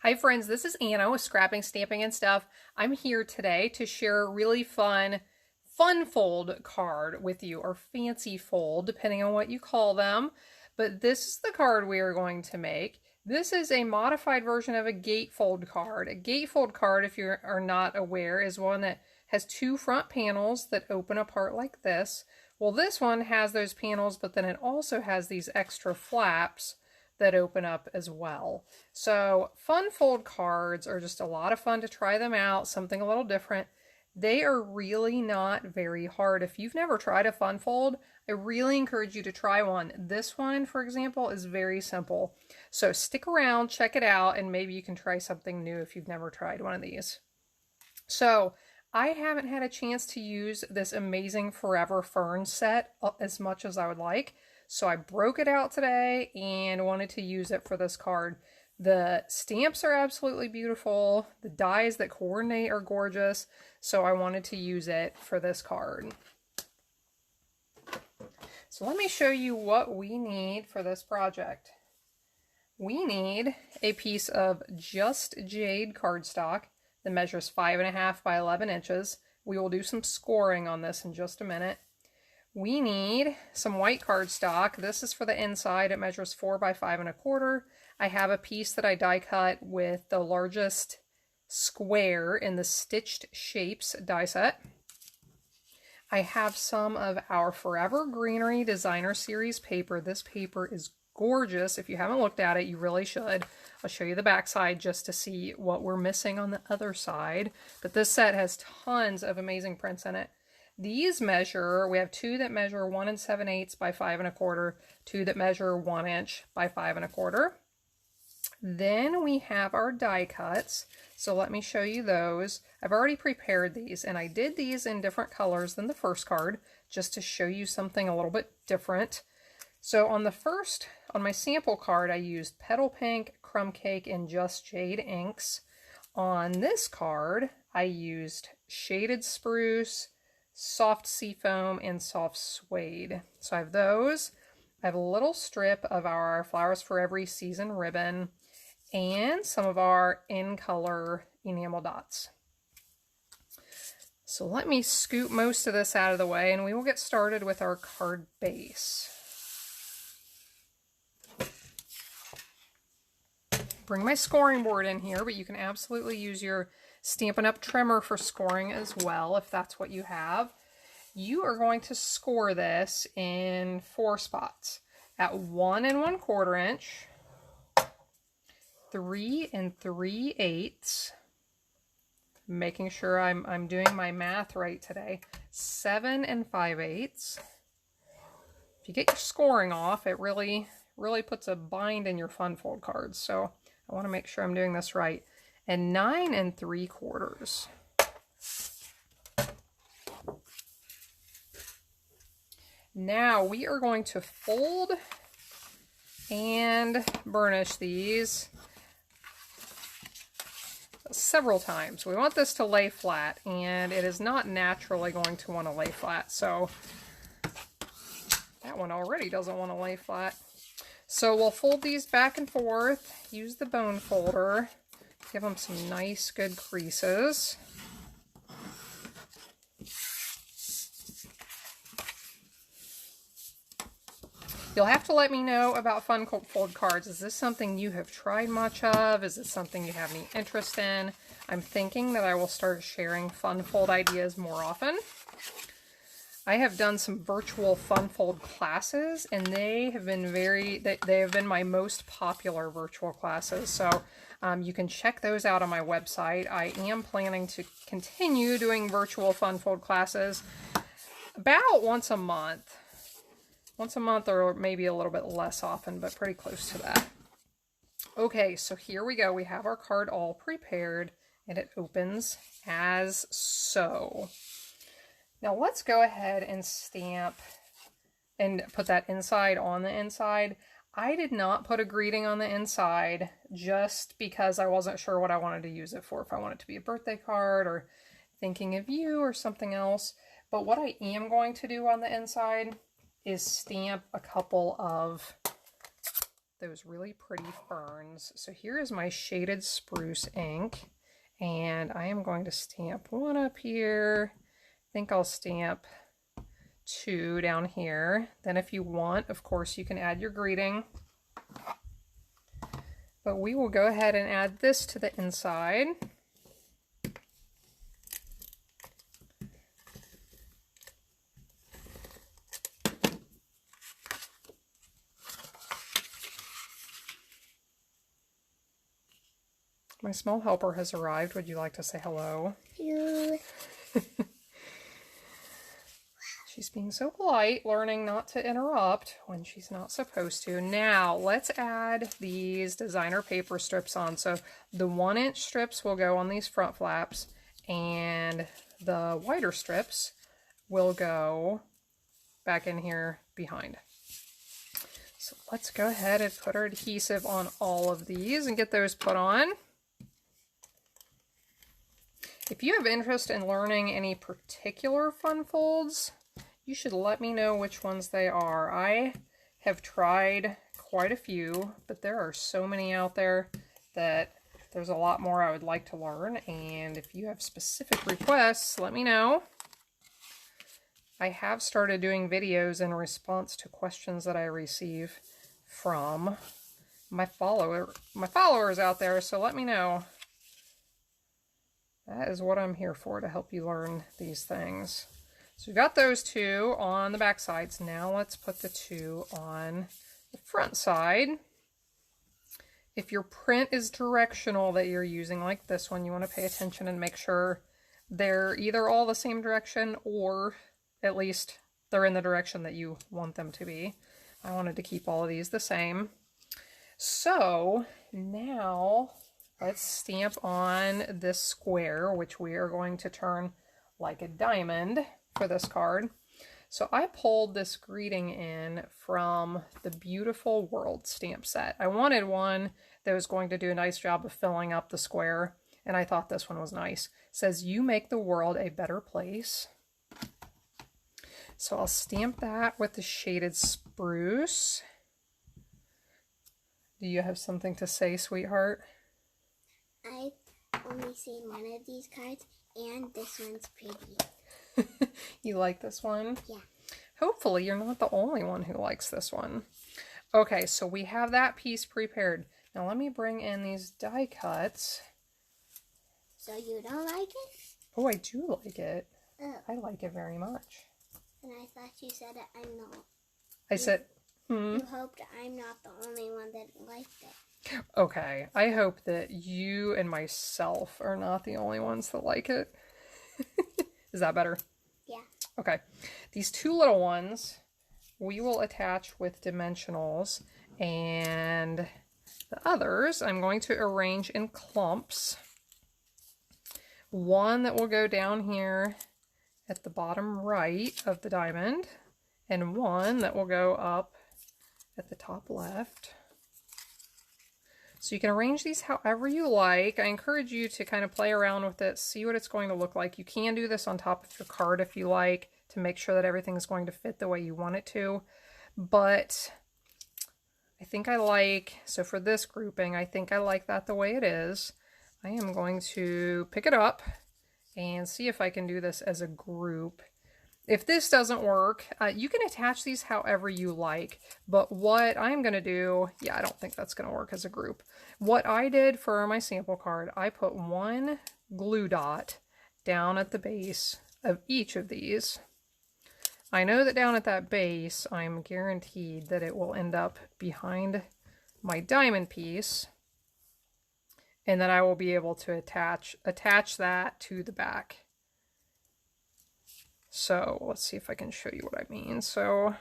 Hi friends, this is Anna with Scrapping, Stamping, and Stuff. I'm here today to share a really fun fold card with you, or fancy fold, depending on what you call them. But this is the card we are going to make. This is a modified version of a gatefold card. A gatefold card, if you are not aware, is one that has two front panels that open apart like this. Well, this one has those panels, but then it also has these extra flaps that open up as well. So fun fold cards are just a lot of fun to try them out, something a little different. They are really not very hard. If you've never tried a fun fold, I really encourage you to try one. This one, for example, is very simple. So stick around, check it out, and maybe you can try something new if you've never tried one of these. So I haven't had a chance to use this amazing Forever Fern set as much as I would like. So I broke it out today and wanted to use it for this card. The stamps are absolutely beautiful. The dies that coordinate are gorgeous. So I wanted to use it for this card. So let me show you what we need for this project. We need a piece of Just Jade cardstock that measures 5.5 by 11 inches. We will do some scoring on this in just a minute. We need some white cardstock. This is for the inside. It measures 4 by 5.25. I have a piece that I die cut with the largest square in the Stitched Shapes die set. I have some of our Forever Greenery Designer Series paper. This paper is gorgeous. If you haven't looked at it, you really should. I'll show you the back side just to see what we're missing on the other side. But this set has tons of amazing prints in it. These measure, we have two that measure 1 7/8 by 5.25, two that measure 1 inch by 5.25. Then we have our die cuts. So let me show you those. I've already prepared these, and I did these in different colors than the first card, just to show you something a little bit different. So on my sample card, I used Petal Pink, Crumb Cake, and Just Jade inks. On this card, I used Shaded Spruce, Soft Seafoam, and Soft Suede. So I have those. I have a little strip of our Flowers for Every Season ribbon and some of our in color enamel dots. So let me scoop most of this out of the way and we will get started with our card base. Bring my scoring board in here, but you can absolutely use your Stampin' Up trimmer for scoring as well, if that's what you have. You are going to score this in 4 spots. At 1 1/4 inch, 3 3/8, making sure I'm doing my math right today, 7 5/8. If you get your scoring off, it really puts a bind in your fun fold cards. So I want to make sure I'm doing this right. And 9 3/4. Now we are going to fold and burnish these several times. We want this to lay flat, and it is not naturally going to want to lay flat. So that one already doesn't want to lay flat. So we'll fold these back and forth, use the bone folder, give them some nice good creases. You'll have to let me know about fun fold cards. Is this something you have tried much of? Is it something you have any interest in? I'm thinking that I will start sharing fun fold ideas more often. I have done some virtual fun fold classes, and they have been my most popular virtual classes. So you can check those out on my website. I am planning to continue doing virtual fun fold classes about once a month. Once a month, or maybe a little bit less often, but pretty close to that. Okay, so here we go. We have our card all prepared, and it opens as so. Now let's go ahead and stamp and put that inside on the inside. I did not put a greeting on the inside just because I wasn't sure what I wanted to use it for, if I want it to be a birthday card or thinking of you or something else. But what I am going to do on the inside is stamp a couple of those really pretty ferns. So here is my shaded spruce ink, and I am going to stamp one up here. I think I'll stamp two down here. Then if you want, of course, you can add your greeting. But we will go ahead and add this to the inside. My small helper has arrived. Would you like to say hello? Hello. She's being so polite, learning not to interrupt when she's not supposed to. Now, let's add these designer paper strips on. So the 1-inch strips will go on these front flaps, and the wider strips will go back in here behind. So let's go ahead and put our adhesive on all of these and get those put on. If you have interest in learning any particular fun folds, you should let me know which ones they are. I have tried quite a few, but there are so many out there that there's a lot more I would like to learn. And if you have specific requests, let me know. I have started doing videos in response to questions that I receive from my followers out there, so let me know. That is what I'm here for, to help you learn these things. So we've got those two on the back sides. Now let's put the two on the front side. If your print is directional that you're using, like this one, you want to pay attention and make sure they're either all the same direction, or at least they're in the direction that you want them to be. I wanted to keep all of these the same. So now let's stamp on this square, which we are going to turn like a diamond for this card. So I pulled this greeting in from the Beautiful World stamp set. I wanted one that was going to do a nice job of filling up the square, and I thought this one was nice. It says, "You make the world a better place." So I'll stamp that with the shaded spruce. Do you have something to say, sweetheart? I've only seen one of these cards, and this one's pretty. You like this one? Yeah. Hopefully you're not the only one who likes this one. Okay, so we have that piece prepared. Now let me bring in these die cuts. So you don't like it? Oh, I do like it. Oh. I like it very much. And I thought you said that I'm not. I said, You hoped I'm not the only one that liked it. Okay, I hope that you and myself are not the only ones that like it. Is that better? Yeah. Okay, these two little ones we will attach with dimensionals, and the others I'm going to arrange in clumps. One that will go down here at the bottom right of the diamond, and one that will go up at the top left. So you can arrange these however you like. I encourage you to kind of play around with it, see what it's going to look like. You can do this on top of your card if you like, to make sure that everything is going to fit the way you want it to. But I think I like, so for this grouping, I think I like that the way it is. I am going to pick it up and see if I can do this as a group. If this doesn't work, you can attach these however you like, but what I'm going to do, yeah, I don't think that's going to work as a group. What I did for my sample card, I put one glue dot down at the base of each of these. I know that down at that base, I'm guaranteed that it will end up behind my diamond piece, and then I will be able to attach that to the back. So let's see if I can show you what I mean. So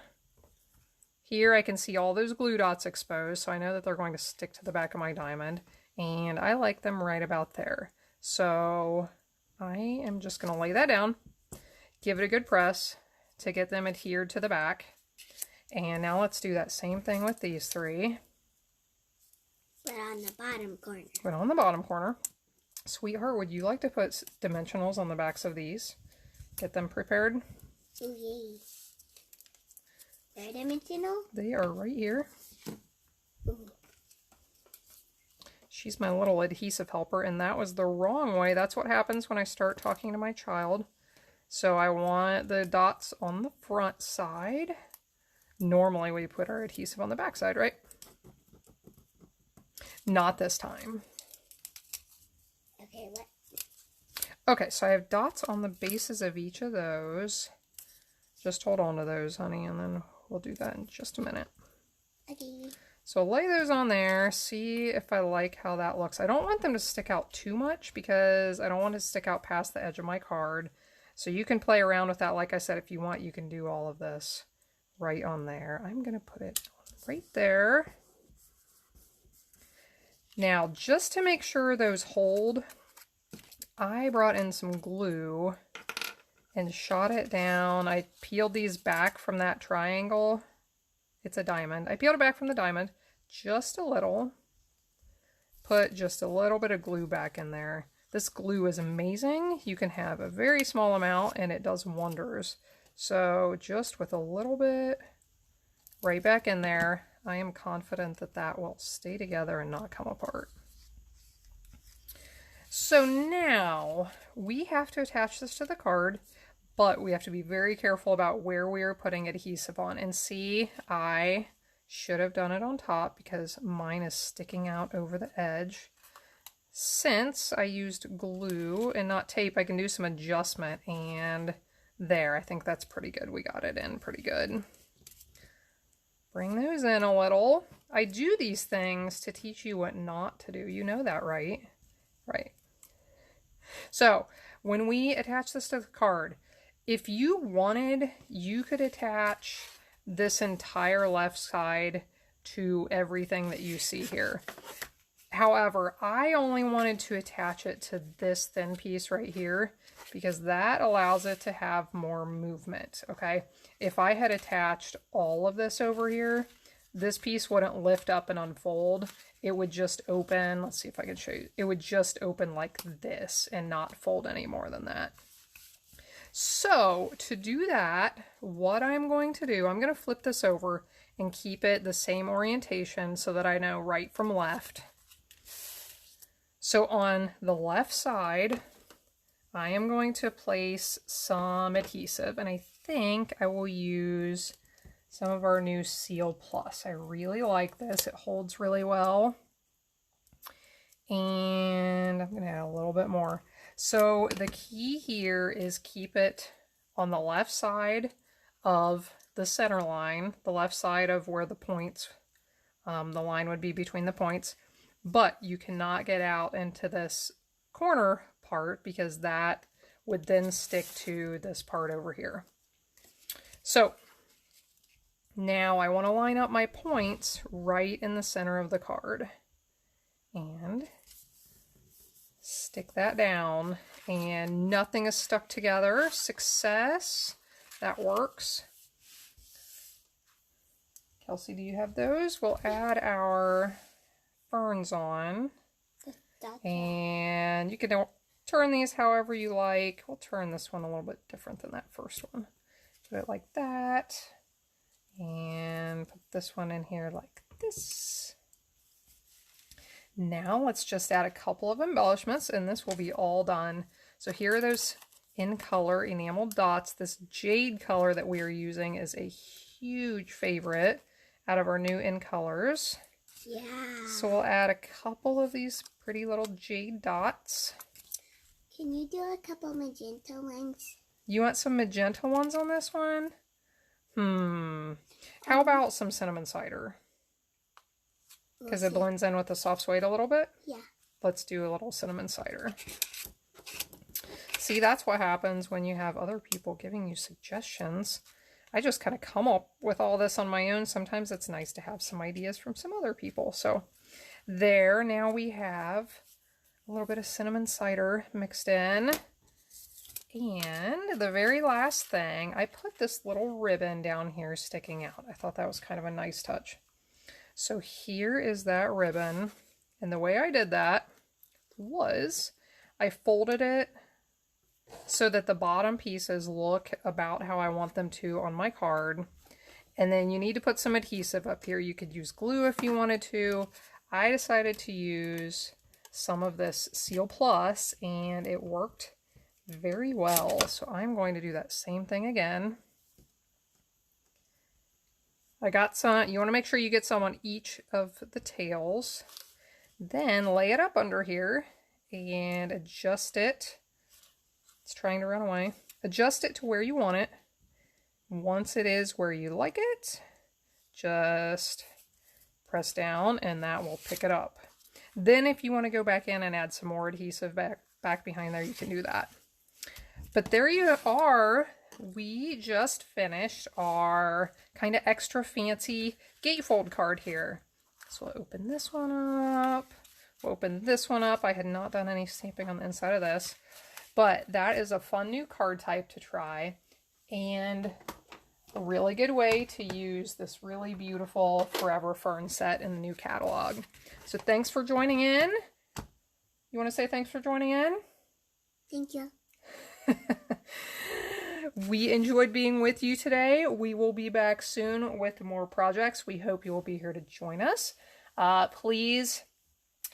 here I can see all those glue dots exposed, so I know that they're going to stick to the back of my diamond, and I like them right about there. So I am just going to lay that down, give it a good press to get them adhered to the back. And now let's do that same thing with these three. But on the bottom corner. But on the bottom corner. Sweetheart, would you like to put dimensionals on the backs of these? Get them prepared. Oh, yay. They're dimensional? They are right here. Ooh. She's my little adhesive helper, and that was the wrong way. That's what happens when I start talking to my child. So I want the dots on the front side. Normally we put our adhesive on the back side, right? Not this time. Okay, what? Okay, so I have dots on the bases of each of those. Just hold on to those, honey, and then we'll do that in just a minute. Okay. So lay those on there, see if I like how that looks. I don't want them to stick out too much because I don't want it to stick out past the edge of my card. So you can play around with that. Like I said, if you want, you can do all of this right on there. I'm going to put it right there. Now, just to make sure those hold, I brought in some glue and shot it down. I peeled these back from that triangle. It's a diamond. I peeled it back from the diamond just a little. Put just a little bit of glue back in there. This glue is amazing. You can have a very small amount and it does wonders. So just with a little bit right back in there, I am confident that that will stay together and not come apart. So now we have to attach this to the card, but we have to be very careful about where we are putting adhesive on. And see, I should have done it on top because mine is sticking out over the edge. Since I used glue and not tape, I can do some adjustment, and there, I think that's pretty good. We got it in pretty good. Bring those in a little. I do these things to teach you what not to do. You know that, right? Right. So when we attach this to the card, if you wanted, you could attach this entire left side to everything that you see here. However, I only wanted to attach it to this thin piece right here because that allows it to have more movement, okay? If I had attached all of this over here, this piece wouldn't lift up and unfold. It would just open, let's see if I can show you. It would just open like this and not fold any more than that. So to do that, what I'm going to do, I'm going to flip this over and keep it the same orientation so that I know right from left. So on the left side, I am going to place some adhesive, and I think I will use some of our new Seal Plus. I really like this. It holds really well. And I'm going to add a little bit more. So the key here is keep it on the left side of the center line, the left side of where the points, the line would be between the points. But you cannot get out into this corner part because that would then stick to this part over here. So now I want to line up my points right in the center of the card and stick that down, and nothing is stuck together. Success. That works. Kelsey, do you have those? We'll add our ferns on, and you can turn these however you like. We'll turn this one a little bit different than that first one. Put it like that, and put this one in here like this. Now let's just add a couple of embellishments, and this will be all done. So here are those in color enameled dots. This jade color that we are using is a huge favorite out of our new in colors. Yeah. So we'll add a couple of these pretty little jade dots. Can you do a couple magenta ones? You want some magenta ones on this one? How about some cinnamon cider? Because it blends in with the soft suede a little bit? Yeah. Let's do a little cinnamon cider. See, that's what happens when you have other people giving you suggestions. I just kind of come up with all this on my own. Sometimes it's nice to have some ideas from some other people. So there, now we have a little bit of cinnamon cider mixed in. And the very last thing, I put this little ribbon down here sticking out. I thought that was kind of a nice touch. So here is that ribbon. And the way I did that was I folded it so that the bottom pieces look about how I want them to on my card. And then you need to put some adhesive up here. You could use glue if you wanted to. I decided to use some of this Seal Plus, and it worked very well. So I'm going to do that same thing again. I got some, you want to make sure you get some on each of the tails. Then lay it up under here and adjust it. It's trying to run away. Adjust it to where you want it. Once it is where you like it, just press down and that will pick it up. Then if you want to go back in and add some more adhesive back behind there, you can do that. But there you are. We just finished our kind of extra fancy gatefold card here. So we'll open this one up. We'll open this one up. I had not done any stamping on the inside of this, but that is a fun new card type to try and a really good way to use this really beautiful Forever Fern set in the new catalog. So thanks for joining in. You want to say thanks for joining in? Thank you. We enjoyed being with you today. We will be back soon with more projects. We hope you will be here to join us. Please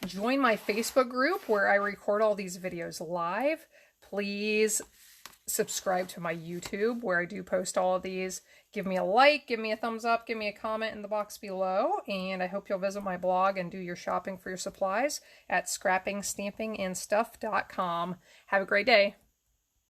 join my Facebook group where I record all these videos live. Please subscribe to my YouTube where I do post all of these. Give me a like, give me a thumbs up, give me a comment in the box below, and I hope you'll visit my blog and do your shopping for your supplies at scrappingstampingandstuff.com. Have a great day.